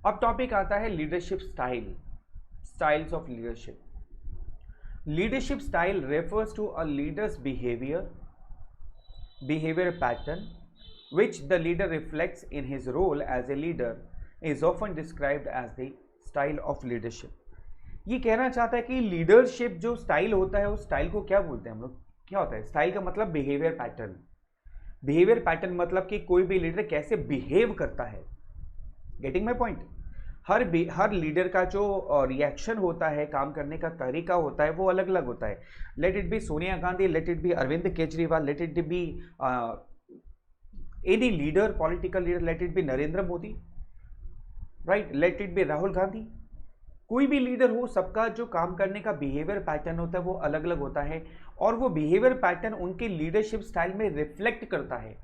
अब टॉपिक आता है leadership style, styles of leadership. Leadership style refers to a leader's behavior pattern which the leader reflects in his role as a leader is often described as the style of leadership. ये कहना चाहता है कि leadership जो style होता है उस style को क्या बोलते हैं हम लोग, क्या होता है स्टाइल का मतलब बिहेवियर पैटर्न. बिहेवियर पैटर्न मतलब कि कोई भी लीडर कैसे बिहेव करता है. Getting my point. Her leader का जो रिएक्शन होता है, काम करने का तरीका होता है, वो अलग अलग होता है. Let it be Sonia Gandhi, let it be Arvind Kejriwal, let it be any leader, political leader, let it be Narendra Modi, right, let it be Rahul Gandhi. कोई भी लीडर हो, सबका जो काम करने का बिहेवियर पैटर्न होता है वो अलग अलग होता है और वो बिहेवियर पैटर्न उनके लीडरशिप स्टाइल में रिफ्लेक्ट करता है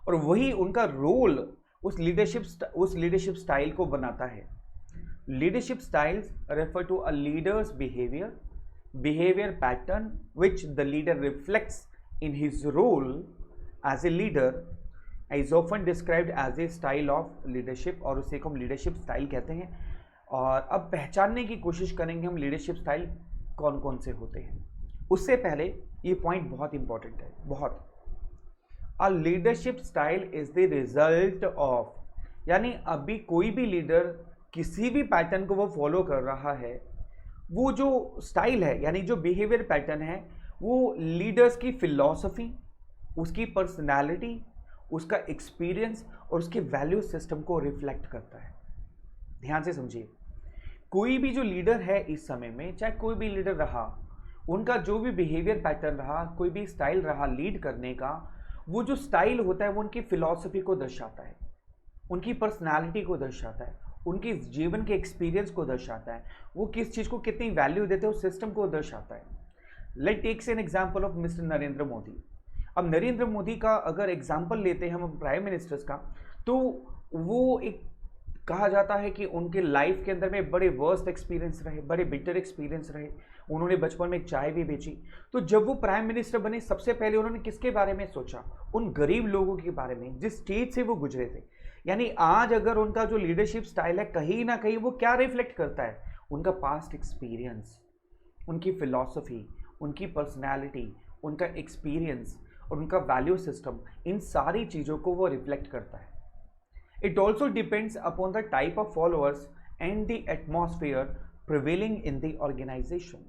और वही उनका रोल उस लीडरशिप स्टाइल को बनाता है. Leadership styles refer to a leader's behavior pattern which the leader reflects in his role as a leader is often described as a style of leadership और उसे को हम leadership style कहते हैं. और अब पहचानने की कोशिश करेंगे हम leadership style कौन कौन से होते हैं. उससे पहले ये पॉइंट बहुत इंपॉर्टेंट है, बहुत. A leadership style is the result of, यानी अभी कोई भी लीडर किसी भी पैटर्न को वो फॉलो कर रहा है, वो जो स्टाइल है यानी जो बिहेवियर पैटर्न है वो लीडर्स की फिलॉसफी, उसकी पर्सनालिटी, उसका एक्सपीरियंस और उसके वैल्यू सिस्टम को रिफ्लेक्ट करता है. ध्यान से समझिए, कोई भी जो लीडर है इस समय में, चाहे कोई भी लीडर रहा, उनका जो भी बिहेवियर पैटर्न रहा, कोई भी स्टाइल रहा लीड करने का, वो जो स्टाइल होता है वो उनकी फिलॉसफी को दर्शाता है, उनकी पर्सनालिटी को दर्शाता है, उनके जीवन के एक्सपीरियंस को दर्शाता है, वो किस चीज़ को कितनी वैल्यू देते हैं उस सिस्टम को दर्शाता है. Let takes an example of mister Narendra Modi. अब नरेंद्र मोदी का अगर एग्जांपल लेते हैं हम प्राइम मिनिस्टर्स का, तो वो एक कहा जाता है कि उनके लाइफ के अंदर में बड़े वर्स्ट एक्सपीरियंस रहे, बड़े बिटर एक्सपीरियंस रहे. उन्होंने बचपन में एक चाय भी बेची. तो जब वो प्राइम मिनिस्टर बने सबसे पहले उन्होंने किसके बारे में सोचा, उन गरीब लोगों के बारे में जिस स्टेज से वो गुजरे थे. यानी आज अगर उनका जो लीडरशिप स्टाइल है कहीं ना कहीं वो क्या रिफ्लेक्ट करता है, उनका पास्ट एक्सपीरियंस, उनकी फिलॉसफी, उनकी पर्सनालिटी, उनका एक्सपीरियंस और उनका वैल्यू सिस्टम, इन सारी चीज़ों को वो रिफ्लेक्ट करता है. It also depends upon the type of followers and the atmosphere prevailing in the organisation.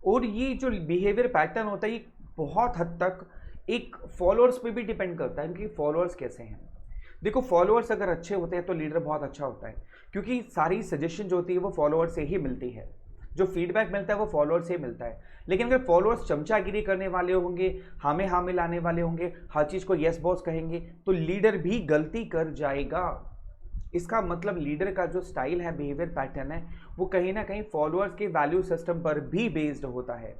और ये जो बिहेवियर पैटर्न होता है ये बहुत हद तक एक फॉलोअर्स पे भी डिपेंड करता है, उनके फॉलोअर्स कैसे हैं. देखो, फॉलोअर्स अगर अच्छे होते हैं तो लीडर बहुत अच्छा होता है, क्योंकि सारी सजेशन जो होती है वो फॉलोअर से ही मिलती है, जो फीडबैक मिलता है वो फॉलोअर से मिलता है. लेकिन अगर फॉलोअर्स चमचागिरी करने वाले होंगे, हामे हामे लाने वाले होंगे, हर चीज़ को यस बॉस कहेंगे, तो लीडर भी गलती कर जाएगा. इसका मतलब लीडर का जो स्टाइल है, बिहेवियर पैटर्न है, वो कहीं ना कहीं फॉलोअर्स के वैल्यू सिस्टम पर भी बेस्ड होता है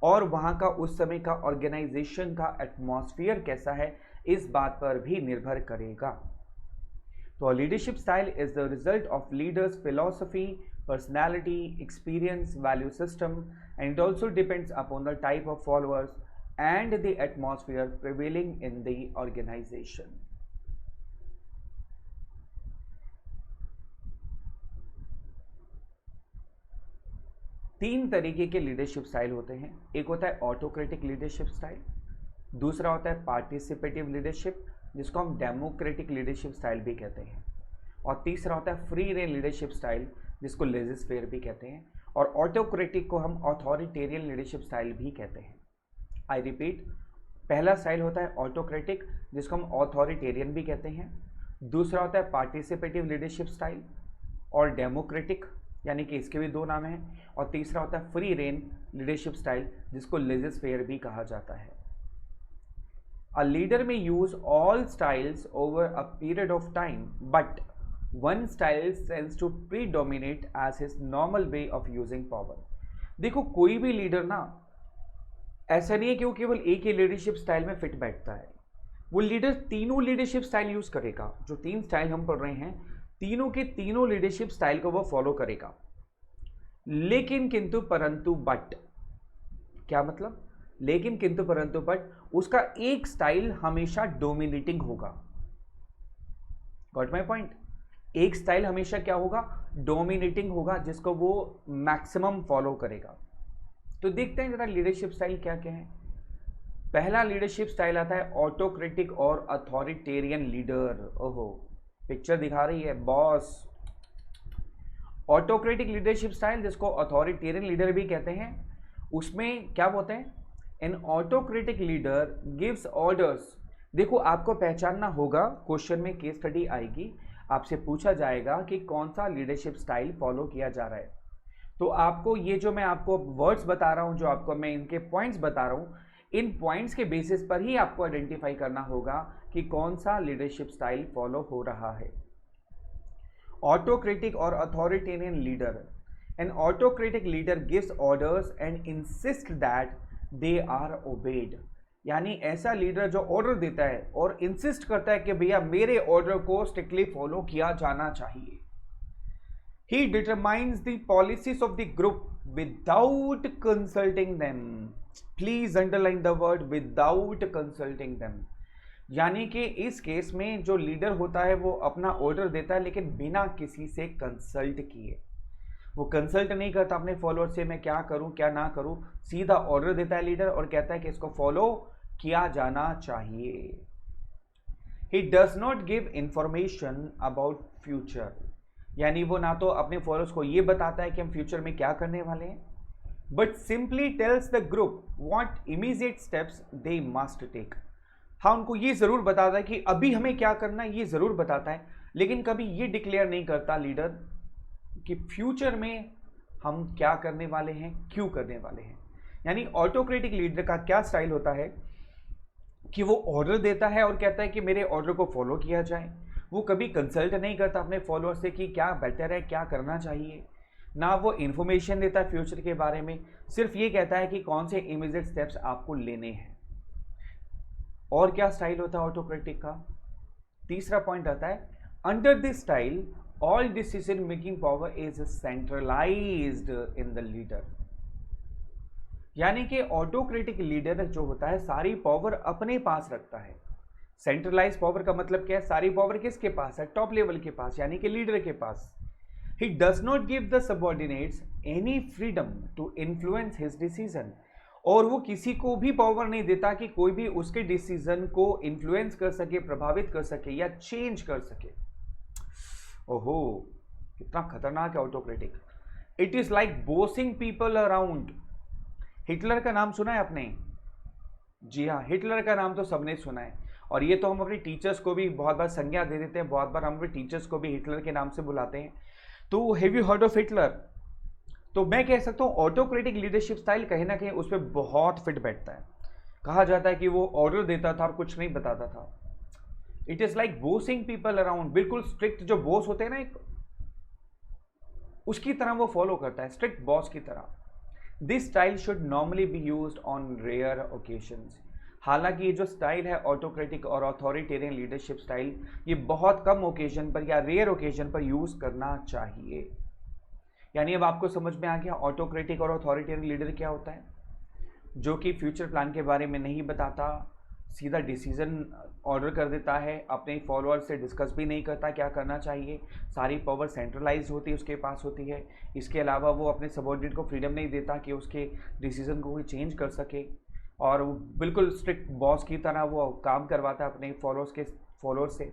और वहाँ का उस समय का ऑर्गेनाइजेशन का एटमॉस्फेयर कैसा है इस बात पर भी निर्भर करेगा. तो leadership style is the result of leader's philosophy, personality, experience, value system and it also depends upon the type of followers and the atmosphere prevailing in the organisation. तीन तरीके के लीडरशिप स्टाइल होते हैं. एक होता है ऑटोक्रेटिक लीडरशिप स्टाइल, दूसरा होता है पार्टिसिपेटिव लीडरशिप जिसको हम डेमोक्रेटिक लीडरशिप स्टाइल भी कहते हैं, और तीसरा होता है फ्री रेन लीडरशिप स्टाइल जिसको लेजिस फेयर भी कहते हैं, और ऑटोक्रेटिक को हम ऑथोरिटेरियन लीडरशिप स्टाइल भी कहते हैं. आई रिपीट, पहला स्टाइल होता है ऑटोक्रेटिक जिसको हम ऑथोरिटेरियन भी कहते हैं, दूसरा होता है पार्टिसिपेटिव लीडरशिप स्टाइल और डेमोक्रेटिक, यानी कि इसके भी दो नाम हैं, और तीसरा होता है फ्री रेन लीडरशिप स्टाइल जिसको लेजिस फेयर भी कहा जाता है. A leader may use all styles over a period of time, but one style tends to predominate as his normal way of using power. देखो, कोई भी लीडर ना ऐसा नहीं है कि वो केवल एक ही लीडरशिप स्टाइल में फिट बैठता है. वो लीडर तीनों लीडरशिप स्टाइल यूज करेगा. जो तीन स्टाइल हम पढ़ रहे हैं, तीनों के तीनों लीडरशिप स्टाइल को वो फॉलो करेगा. लेकिन किंतु परंतु बट, क्या मतलब, लेकिन किंतु परंतु बट उसका एक स्टाइल हमेशा डोमिनेटिंग होगा. Got my point. एक स्टाइल हमेशा क्या होगा, डोमिनेटिंग होगा, जिसको वो मैक्सिमम फॉलो करेगा। तो देखते हैं जरा लीडरशिप स्टाइल क्या क्या है। पहला लीडरशिप स्टाइल आता है ऑटोक्रेटिक और अथॉरिटेरियन लीडर। ओहो, पिक्चर दिखा रही है बॉस। ऑटोक्रेटिक लीडरशिप स्टाइल, जिसको अथॉरिटेरियन लीडर भी कहते हैं, उसमें क्या बोलते हैं, N autocratic leader gives orders. देखो आपको पहचानना होगा, क्वेश्चन में केस स्टडी आएगी, आपसे पूछा जाएगा कि कौन सा लीडरशिप स्टाइल फॉलो किया जा रहा है। तो आपको ये जो मैं आपको वर्ड्स बता रहा हूँ, जो आपको मैं इनके पॉइंट्स बता रहा हूँ, इन पॉइंट्स के बेसिस पर ही आपको आइडेंटिफाई करना होगा कि कौन सा लीडरशिप स्टाइल फॉलो हो रहा है। ऑटोक्रेटिक और authoritarian leader, an autocratic leader gives orders and insist that they are obeyed. यानी ऐसा लीडर जो ऑर्डर देता है और इंसिस्ट करता है कि भैया मेरे ऑर्डर को स्ट्रिक्टली फॉलो किया जाना चाहिए। He determines the policies of the group without consulting them. Please underline the word without consulting them. यानी कि इस केस में जो लीडर होता है वो अपना ऑर्डर देता है, लेकिन बिना किसी से कंसल्ट किए। वो कंसल्ट नहीं करता अपने फॉलोअर से, मैं क्या करूं क्या ना करूं, सीधा ऑर्डर देता है लीडर और कहता है कि इसको फॉलो किया जाना चाहिए। ही does not give information about future. यानी वो ना तो अपने फॉलोअर्स को ये बताता है कि हम फ्यूचर में क्या करने वाले हैं, but simply tells the group what immediate steps they must take. हाँ, उनको ये जरूर बताता है कि अभी हमें क्या करना है, ये जरूर बताता है, लेकिन कभी ये डिक्लेयर नहीं करता लीडर कि फ्यूचर में हम क्या करने वाले हैं, क्यों करने वाले हैं। यानी ऑटोक्रेटिक लीडर का क्या स्टाइल होता है कि वो ऑर्डर देता है और कहता है कि मेरे ऑर्डर को फॉलो किया जाए। वो कभी कंसल्ट नहीं करता अपने फॉलोअर से कि क्या बेटर है, क्या करना चाहिए, ना वो इंफॉर्मेशन देता है फ्यूचर के बारे में, सिर्फ ये कहता है कि कौन से इमीडिएट स्टेप्स आपको लेने हैं। और क्या स्टाइल होता है ऑटोक्रेटिक का, तीसरा पॉइंट आता है, under this style all decision making power is centralised in the leader. यानी कि ऑटोक्रेटिक लीडर जो होता है सारी पावर अपने पास रखता है। सेंट्रलाइज पावर का मतलब क्या है, सारी पावर किसके पास है, टॉप लेवल के पास, यानी कि लीडर के पास। He does not give the subordinates any freedom to influence his decision. और वो किसी को भी पावर नहीं देता कि कोई भी उसके डिसीजन को इन्फ्लुएंस कर सके, प्रभावित कर सके या चेंज कर सके। ओहो, कितना खतरनाक है autocratic. It is like bossing people around. Hitler का नाम सुना है आपने? जी हाँ, हिटलर का नाम तो सबने सुना है, और ये तो हम अपने टीचर्स को भी बहुत बार संज्ञा दे देते हैं, बहुत बार हम अपने टीचर्स को भी हिटलर के नाम से बुलाते हैं। तो have you heard of Hitler? तो मैं कह सकता हूँ ऑटोक्रेटिक लीडरशिप स्टाइल कहीं ना कहीं उस पर बहुत फिट बैठता है। कहा जाता है कि वो ऑर्डर देता था और कुछ नहीं बताता था। It is like bossing people around. बिल्कुल स्ट्रिक्ट जो बॉस होते हैं ना एक, उसकी तरह वो फॉलो करता है, स्ट्रिक्ट बॉस की तरह। This style should normally be used on rare occasions. हालांकि ये जो स्टाइल है ऑटोक्रेटिक और अथॉरिटेरियन लीडरशिप स्टाइल, ये बहुत कम ओकेजन पर या रेयर ओकेजन पर यूज करना चाहिए। यानी अब आपको समझ में आ गया ऑटोक्रेटिक और अथॉरिटेरियन लीडर क्या होता है, जो कि फ्यूचर प्लान के बारे में नहीं बताता, सीधा डिसीजन ऑर्डर कर देता है, अपने फॉलोअर से डिस्कस भी नहीं करता क्या करना चाहिए, सारी पावर सेंट्रलाइज होती है उसके पास होती है। इसके अलावा वो अपने सबऑर्डिनेट को फ्रीडम नहीं देता कि उसके डिसीजन को कोई चेंज कर सके, और वो बिल्कुल स्ट्रिक्ट बॉस की तरह वो काम करवाता है अपने फॉलोअर से।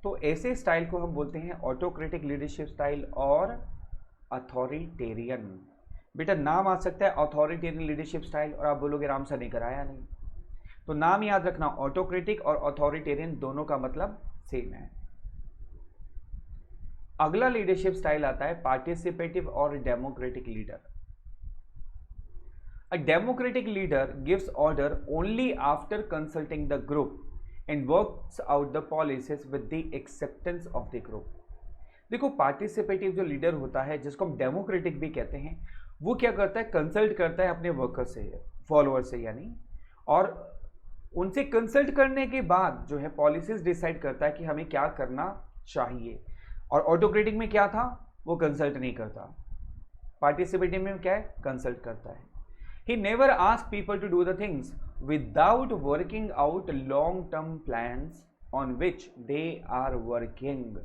तो ऐसे स्टाइल को हम बोलते हैं ऑटोक्रेटिक लीडरशिप स्टाइल और अथॉरिटेरियन। बेटा नाम आ सकता है अथॉरिटेरियन लीडरशिप स्टाइल और आप बोलोगे राम सर ने कराया नहीं, तो नाम याद रखना, ऑटोक्रेटिक और अथॉरिटेरियन दोनों का मतलब सेम है। अगला लीडरशिप स्टाइल आता है पार्टिसिपेटिव और democratic leader. A democratic leader gives order only after consulting the group and works out the policies with the acceptance of the group. देखो पार्टिसिपेटिव जो लीडर होता है, जिसको हम डेमोक्रेटिक भी कहते हैं, वो क्या करता है, कंसल्ट करता है अपने वर्कर से, फॉलोअर से यानी, और उनसे कंसल्ट करने के बाद जो है पॉलिसीज डिसाइड करता है कि हमें क्या करना चाहिए। और ऑटोक्रेटिक में क्या था, वो कंसल्ट नहीं करता, पार्टिसिपेटिव में क्या है, कंसल्ट करता है। He never ask people to do the things without working out long term plans on which they are working.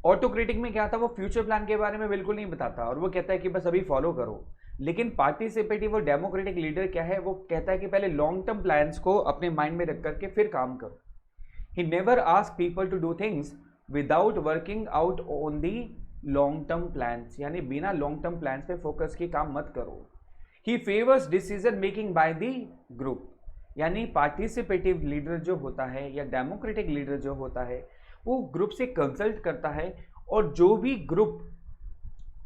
Autocratic में क्या था, वो फ्यूचर प्लान के बारे में बिल्कुल नहीं बताता और वो कहता है कि बस अभी फॉलो करो। लेकिन पार्टिसिपेटिव और डेमोक्रेटिक लीडर क्या है, वो कहता है कि पहले लॉन्ग टर्म प्लान्स को अपने माइंड में रख करके फिर काम करो। He never ask people to do things without working out on the long term plans, यानी बिना लॉन्ग टर्म प्लान्स पे फोकस के काम मत करो। He favours decision making by the group, यानी पार्टिसिपेटिव लीडर जो होता है या डेमोक्रेटिक लीडर जो होता है वो ग्रुप से कंसल्ट करता है, और जो भी ग्रुप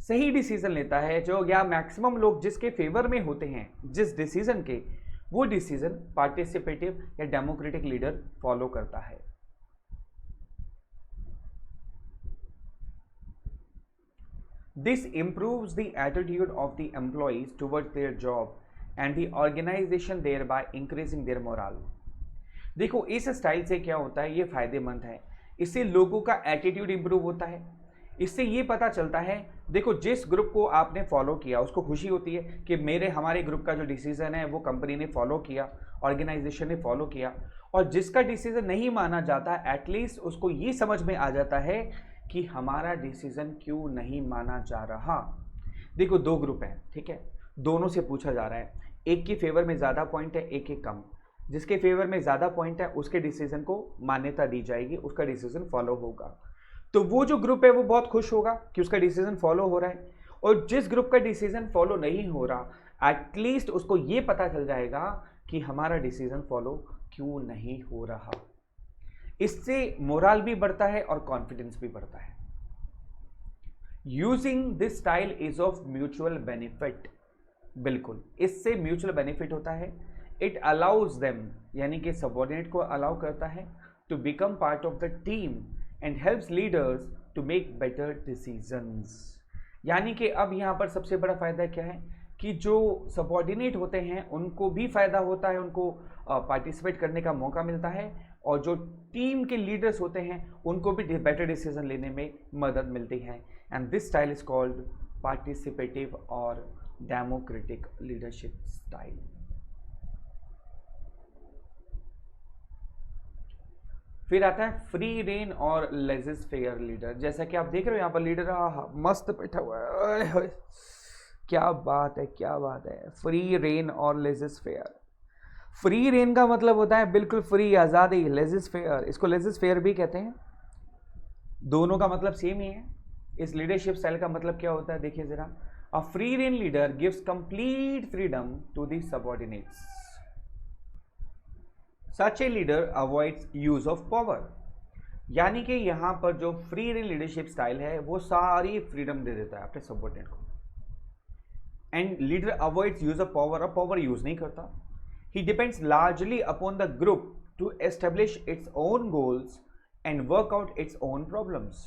सही डिसीजन लेता है, जो या मैक्सिमम लोग जिसके फेवर में होते हैं जिस डिसीजन के, वो डिसीजन पार्टिसिपेटिव या डेमोक्रेटिक लीडर फॉलो करता है। This improves the attitude of the employees towards their job and the organization thereby increasing their morale। देखो इस स्टाइल से क्या होता है, ये फायदेमंद है, इससे लोगों का एटीट्यूड इंप्रूव होता है। इससे ये पता चलता है, देखो जिस ग्रुप को आपने फॉलो किया उसको खुशी होती है कि हमारे ग्रुप का जो डिसीजन है वो कंपनी ने फॉलो किया, ऑर्गेनाइजेशन ने फॉलो किया। और जिसका डिसीजन नहीं माना जाता, एटलीस्ट उसको ये समझ में आ जाता है कि हमारा डिसीजन क्यों नहीं माना जा रहा। देखो दो ग्रुप हैं, ठीक है, दोनों से पूछा जा रहा है, एक के फेवर में ज़्यादा पॉइंट है, एक के कम। जिसके फेवर में ज़्यादा पॉइंट है उसके डिसीजन को मान्यता दी जाएगी, उसका डिसीजन फॉलो होगा। तो वो जो ग्रुप है वो बहुत खुश होगा कि उसका डिसीजन फॉलो हो रहा है। और जिस ग्रुप का डिसीजन फॉलो नहीं हो रहा, एटलीस्ट उसको ये पता चल जाएगा कि हमारा डिसीजन फॉलो क्यों नहीं हो रहा। इससे मोरल भी बढ़ता है और कॉन्फिडेंस भी बढ़ता है। Using this style is of mutual benefit, बिल्कुल इससे म्यूचुअल बेनिफिट होता है। इट अलाउज देम, यानी कि सबऑर्डिनेट को अलाउ करता है, to become part of the team and helps leaders to make better decisions. यानी कि अब यहाँ पर सबसे बड़ा फायदा क्या है कि जो सबऑर्डिनेट होते हैं उनको भी फायदा होता है, उनको पार्टिसिपेट करने का मौका मिलता है, और जो टीम के लीडर्स होते हैं उनको भी बेटर डिसीजन लेने में मदद मिलती है। And this style is called participative और डेमोक्रेटिक लीडरशिप स्टाइल। फिर आता है फ्री रेन और लेजिस फेयर लीडर। जैसा कि आप देख रहे हो यहाँ पर लीडर मस्त बैठा हुआ है, क्या बात है, क्या बात है। फ्री रेन और लेजिस फेयर। फ्री रेन का मतलब होता है बिल्कुल फ्री, आज़ादी। लेजिस फेयर, इसको लेजिस फेयर भी कहते हैं, दोनों का मतलब सेम ही है। इस लीडरशिप स्टाइल का मतलब क्या होता है, देखिए जरा। A free rein leader gives complete freedom to the subordinates. Such a leader avoids use of power, यानी कि यहां पर जो फ्री रेन लीडरशिप स्टाइल है वो सारी फ्रीडम दे देता है अपने सबऑर्डिनेट को। And leader avoids use of power, और पावर यूज नहीं करता। He depends largely upon the group to establish its own goals and work out its own problems।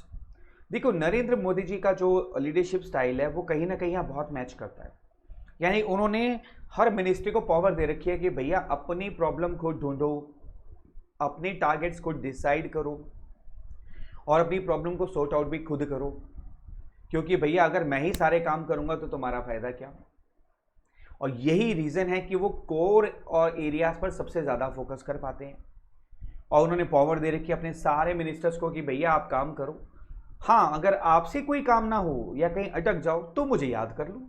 देखो नरेंद्र मोदी जी का जो लीडरशिप स्टाइल है वो कहीं ना कहीं यहाँ बहुत मैच करता है। यानी उन्होंने हर मिनिस्ट्री को पावर दे रखी है कि भैया अपनी प्रॉब्लम को ढूंढो, अपने टारगेट्स को डिसाइड करो, और अपनी प्रॉब्लम को सॉर्ट आउट भी खुद करो, क्योंकि भैया अगर मैं ही सारे काम करूंगा तो तुम्हारा फायदा क्या। और यही रीज़न है कि वो कोर और एरियाज पर सबसे ज़्यादा फोकस कर पाते हैं। और उन्होंने पावर दे रखी है अपने सारे मिनिस्टर्स को कि भैया आप काम करो, हाँ अगर आपसे कोई काम ना हो या कहीं अटक जाओ तो मुझे याद कर लो।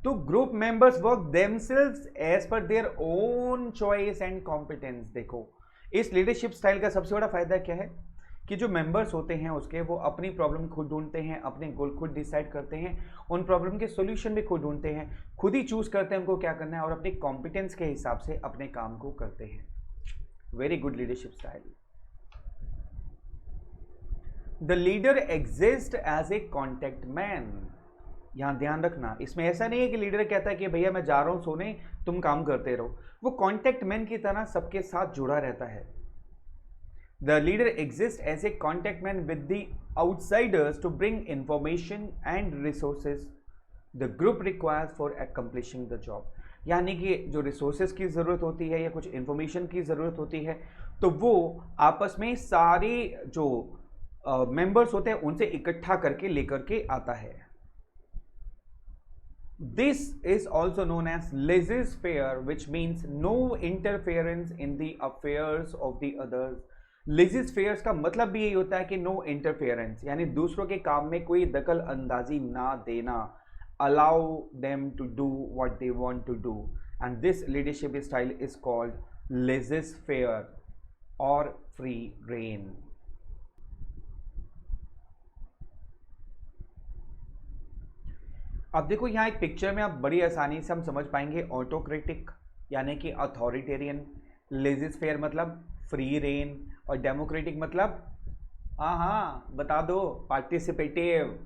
तो group members work themselves as per their own choice and competence. देखो इस लीडरशिप स्टाइल का सबसे बड़ा फायदा क्या है कि जो मेंबर्स होते हैं उसके, वो अपनी प्रॉब्लम खुद ढूंढते हैं, अपने गोल खुद डिसाइड करते हैं, उन प्रॉब्लम के सॉल्यूशन भी खुद ढूंढते हैं, खुद ही चूज करते हैं उनको क्या करना है, और अपनी कॉम्पिटेंस के हिसाब से अपने काम को करते हैं। Very good leadership style. The leader exist as a contact man. यहां ध्यान रखना, इसमें ऐसा नहीं है कि लीडर कहता है कि भैया मैं जा रहा हूं सोने, तुम काम करते रहो। वो कॉन्टेक्ट मैन की तरह सबके साथ जुड़ा रहता है। The leader exists as a contact man with the outsiders to bring information and resources the group requires for accomplishing the job। यानी कि जो रिसोर्सेज की ज़रूरत होती है या कुछ इंफॉर्मेशन की ज़रूरत होती है तो वो आपस में सारे जो मेंबर्स होते हैं उनसे इकट्ठा करके लेकर के आता है। This is also known as laissez-faire, which means no interference in the affairs of the others। Laissez faire's का मतलब भी यही होता है कि नो इंटरफेरेंस, यानी दूसरों के काम में कोई दखल अंदाजी ना देना, allow them to do what they want to do, and this leadership style is called laissez faire और फ्री रेन। अब देखो यहाँ एक पिक्चर में आप बड़ी आसानी से हम समझ पाएंगे ऑटोक्रेटिक यानी कि अथॉरिटेरियन, लेजिस फेयर मतलब फ्री रेन, और डेमोक्रेटिक मतलब हाँ हाँ बता दो पार्टिसिपेटिव।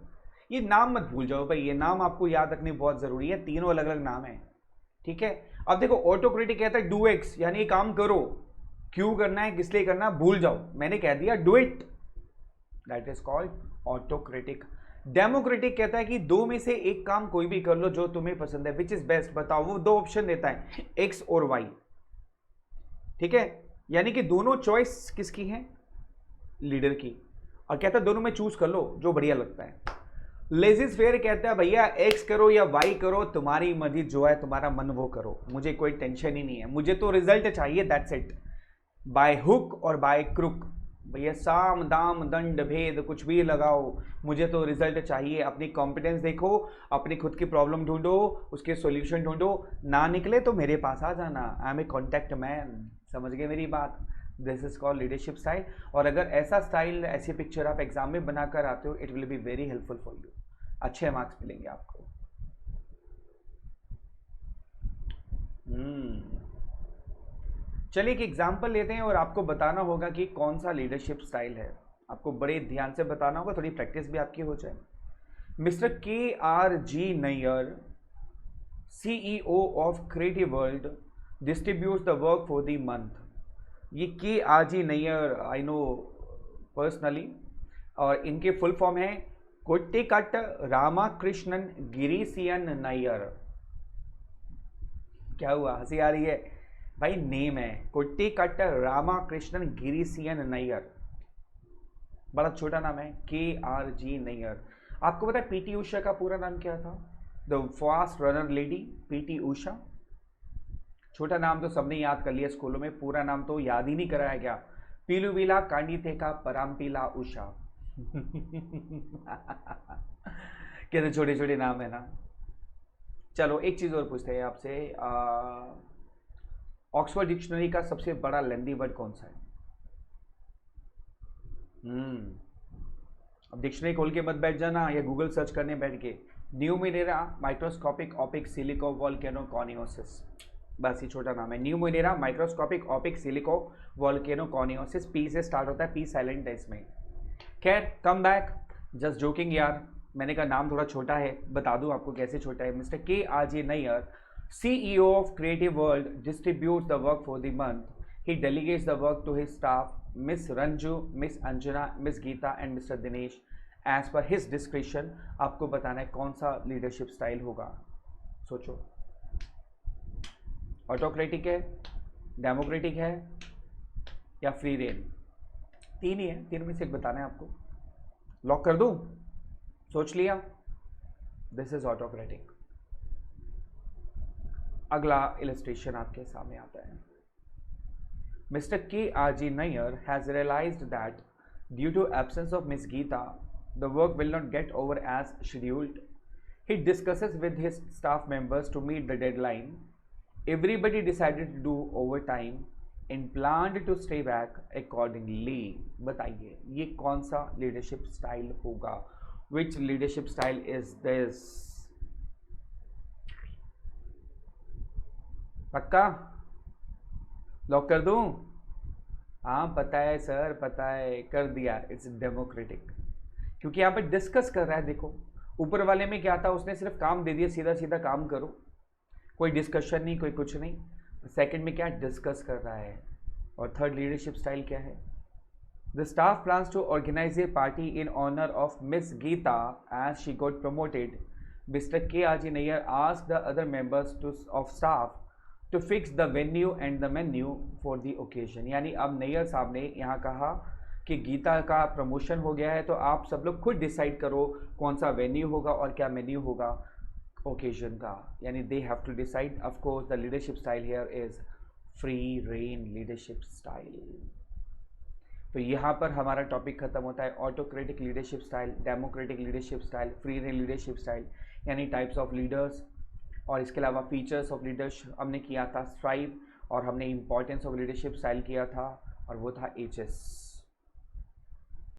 ये नाम मत भूल जाओ भाई, ये नाम आपको याद रखने बहुत जरूरी है, तीनों अलग अलग नाम है, ठीक है। अब देखो ऑटोक्रेटिक कहता है डू एक्स, यानी ये काम करो, क्यों करना है किस लिए करना भूल जाओ, मैंने कह दिया do it, that is called autocratic. Democratic कहता है कि दो में से एक काम कोई भी कर लो जो तुम्हें पसंद है, विच इज बेस्ट, बताओ, वो दो ऑप्शन देता है एक्स और वाई, ठीक है, यानी कि दोनों चॉइस किसकी है, लीडर की, और कहता है दोनों में चूज कर लो जो बढ़िया लगता है। लेजिस फेयर कहता है भैया एक्स करो या वाई करो, तुम्हारी मर्जी, जो है तुम्हारा मन वो करो, मुझे कोई टेंशन ही नहीं है, मुझे तो रिजल्ट चाहिए, दैट्स इट, बाय हुक और बाय क्रुक, भैया साम दाम दंड भेद कुछ भी लगाओ, मुझे तो रिजल्ट चाहिए। अपनी कॉम्पिटेंस देखो, अपनी खुद की प्रॉब्लम ढूंढो, उसके सॉल्यूशन ढूंढो, ना निकले तो मेरे पास आ जाना, I am a contact man, समझ गए मेरी बात, this is called leadership style. और अगर ऐसा स्टाइल, ऐसी पिक्चर आप एग्जाम में बनाकर आते हो, it will be very helpful for you, अच्छे मार्क्स मिलेंगे आपको। चलिए एक एग्जाम्पल लेते हैं और आपको बताना होगा कि कौन सा लीडरशिप स्टाइल है, आपको बड़े ध्यान से बताना होगा, थोड़ी प्रैक्टिस भी आपकी हो जाए। Mister KRG Nayar, CEO of creative world, distributes the work for the month. ये KRG Nayar I know personally, और इनके फुल फॉर्म है कोट्टिकट रामाकृष्णन गिरीसियन नैयर। क्या हुआ, हंसी आ रही है भाई, नेम है कोट्टिकट रामाकृष्णन गिरीसियन नैयर, बड़ा छोटा नाम है KRG नैयर। आपको पता है PT उषा का पूरा नाम क्या था, the fast runner lady PT Usha. छोटा नाम तो सबने याद कर लिया स्कूलों में, पूरा नाम तो याद ही नहीं कराया गया, पीलुविला कांडिथेका पराम्पिला उषा। कैसे छोटे छोटे नाम है ना। चलो एक चीज और पूछते हैं आपसे, ऑक्सफोर्ड डिक्शनरी का सबसे बड़ा लेंदी वर्ड कौन सा है? अब डिक्शनरी खोल के मत बैठ जाना या गूगल सर्च करने बैठ के, pneumonoultramicroscopicsilicovolcanoconiosis, बस ये छोटा नाम है, pneumonoultramicroscopicsilicovolcanoconiosis, P से स्टार्ट होता है, पी साइलेंट है इसमें। खैर कम बैक, जस्ट जोकिंग यार, मैंने कहा नाम थोड़ा छोटा है, बता दूं आपको कैसे छोटा है। Mister KRG Nayar, CEO of Creative World, distributes the work for the month. He delegates the work to his staff, Miss Ranju, Miss Anjana, Miss Geeta and Mr. Dinesh as per his discretion। आपको बताना है कौन सा leadership style होगा, सोचो। Autocratic है, democratic है या फ्री रेन, तीन ही है, तीन में से एक बताना है आपको। लॉक कर दूं? सोच लिया? This is autocratic. अगला इलस्ट्रेशन आपके सामने आता है। Mister KRG Nayar has realised that due to absence of miss Geeta the work will not get over as scheduled. He discusses with his staff members to meet the deadline. Everybody decided to do over time and planned to stay back accordingly. बताइए ये कौन सा leadership style होगा? Which leadership style is this? पक्का lock कर दूं? हाँ पता है सर, पता है, कर दिया, इट्स डेमोक्रेटिक, क्योंकि यहाँ पे डिस्कस कर रहा है। देखो ऊपर वाले में क्या था, उसने सिर्फ काम दे दिया, सीधा सीधा काम करो, कोई डिस्कशन नहीं, कोई कुछ नहीं। सेकंड में क्या डिस्कस कर रहा है। और थर्ड लीडरशिप स्टाइल क्या है? The staff plans to organise a party in honour of miss Geeta as she got promoted. Mister KRG Nayar asked the other members of staff to fix the venue and the menu for the occasion. यानी अब नैयर साहब ने यहाँ कहा कि गीता का promotion हो गया है, तो आप सब लोग खुद डिसाइड करो कौन सा वेन्यू होगा और क्या मेन्यू होगा ओकेजन का, यानी they have to decide. Of course the leadership style here is free rein leadership style. तो यहाँ पर हमारा टॉपिक खत्म होता है। Autocratic leadership style, democratic leadership style, free leadership style, यानी टाइप्स ऑफ लीडर्स, और इसके अलावा फीचर्स ऑफ लीडरशिप हमने किया था स्ट्राइव, और हमने इंपॉर्टेंस ऑफ लीडरशिप स्टाइल किया था, और वो था HS।